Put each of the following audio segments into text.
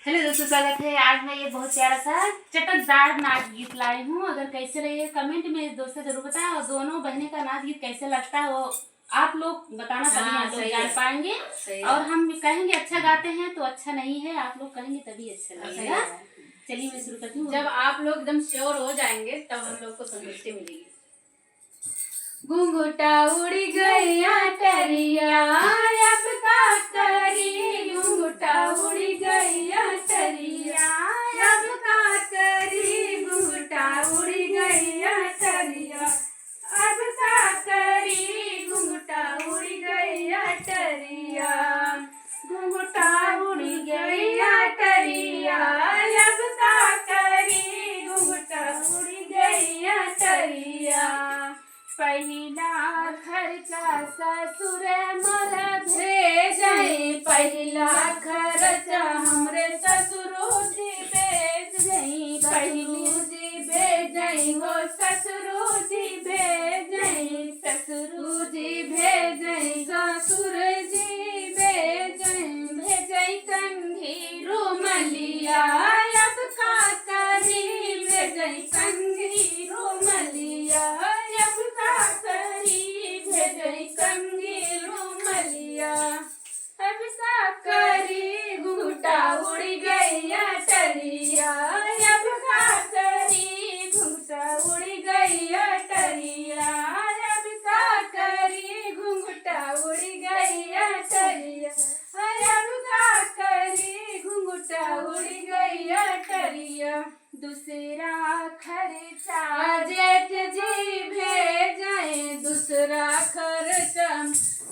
Hello दोस्तों, स्वागत है। आज मैं ये बहुत प्यारा सा चटकदार नाच गीत लाई हूँ। अगर कैसे रही है कमेंट में दोस्तों जरूर बताएं, और दोनों बहनें का नाच गीत कैसे लगता है वो आप लोग बताना, तभी आप लोग जान पाएंगे। और हम कहेंगे अच्छा गाते हैं तो अच्छा नहीं है, आप लोग कहेंगे तभी अच्छा लगेगा। चलिए मैं शुरू करती हूँ। जब आप लोग एकदम श्योर हो जाएंगे तब हम लोग को संतुष्टि मिलेगी। घुंघटा उड़ गया टरिया अब का करी, घुंघटा उड़ गया टरिया अब का करी, घुंघटा उड़ गया टरिया अब का करी, घुंघटा उड़ गया टरिया, घुंघटा उड़ गया टरिया अब का करी, घुंघटा उड़ गया टरिया। पहिला खर्चा ससुर मोर भेजई, पहिला खर्चा हमरे ससुरोजी भेजई, पहिलूजी भेजई हो ससुरोजी भेजई, ससुरोजी भेजई ससुरजी भेजई, भेजई कंघी रुमलिया अब का करी, भेजई कंघी रुमलिया अब का करी, भेजई कंघी रुमलिया अब का करी, घुंघटा उड़ गया टरिया अब का करी, घुंघटा उड़ गया टरिया अब का करी, घुंघटा उड़ गया टरिया अब का करी, घुंघटा उड़ गया टरिया। दूसरा खर्चा जेठ जी भेजई, दूसरा खर्चा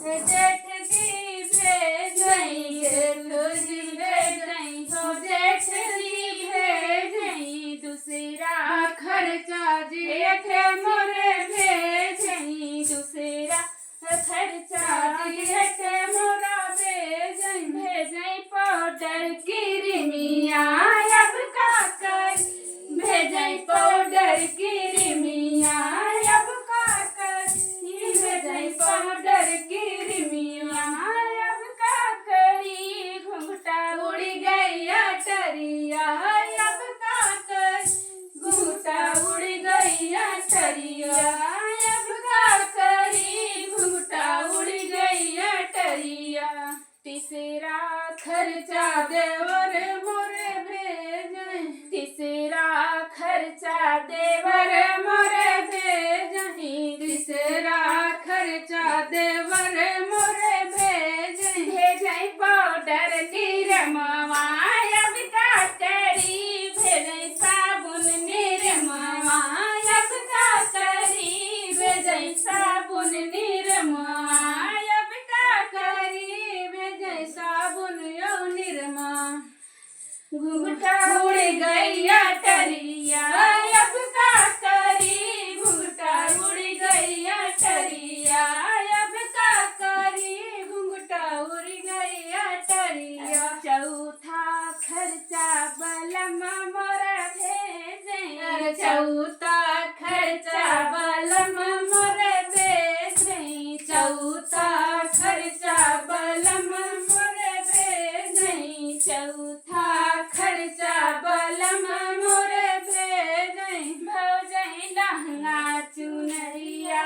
जेठ जी भेजई, जेठ जी भेजई हो जेठ जी भेजई, दूसरा खर्चा जेठ मोरे भेजई, दूसरा खर्चा जेठ मोरा भेजई, भेजई पाउडर क्रीमिया अब का कर, भेजई पाउडर क्रीमिया अब का कर, भेजई पाउडर क्रीमिया अब का करी, घुंघटा उड़ गया टरिया अब का कर, घुंघटा उड़ गया टरिया अब का करी, घुंघटा उड़ गया टरिया। तीसरा खर्चा देवर मोरे भेजई, तीसरा खर्चा देवर मोरे भेजई, तीसरा खर्चा देवर मोरे भेजई, भेजई पाउडर निरमवा अब का करी, भेजई साबुन निरमवा अब का करी, भेजई साबुन निरमवा अब का करी, भेजई साबुन यो निरमा। घुंघटा उड़ गया टरिया अब का करी, घुंघटा उड़ गया टरिया अब का करी, घुंघटा उड़ गया टरिया। चौथा खर्चा बलम मोरा भेजई, चौथा खर्चा बलम मोरा भेजई, चौथा खर्चा बलम मोरा भेजई, चौथा खर्चा बलम मोरे भेजई, भौजई लहंगा चुनरिया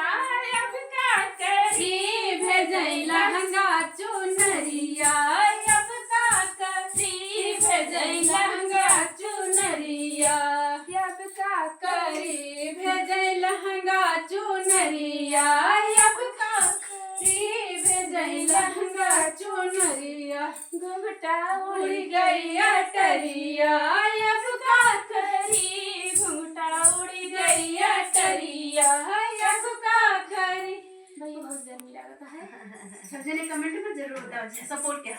अब का करी, भेजई लहंगा चुनरिया अब का करी, भेजई लहंगा चुनरिया अब का करी, भेजई लहंगा चुनरिया अब का करी, भेजई लहंगा चुनरिया। घुंघटा उड़ गया टरिया अब का करी, घुंघटा उड़ गया टरिया अब का करी। भाई बहुत गर्मी लगता है। सब जने कमेंट में जरूर बताओ सपोर्ट क्या।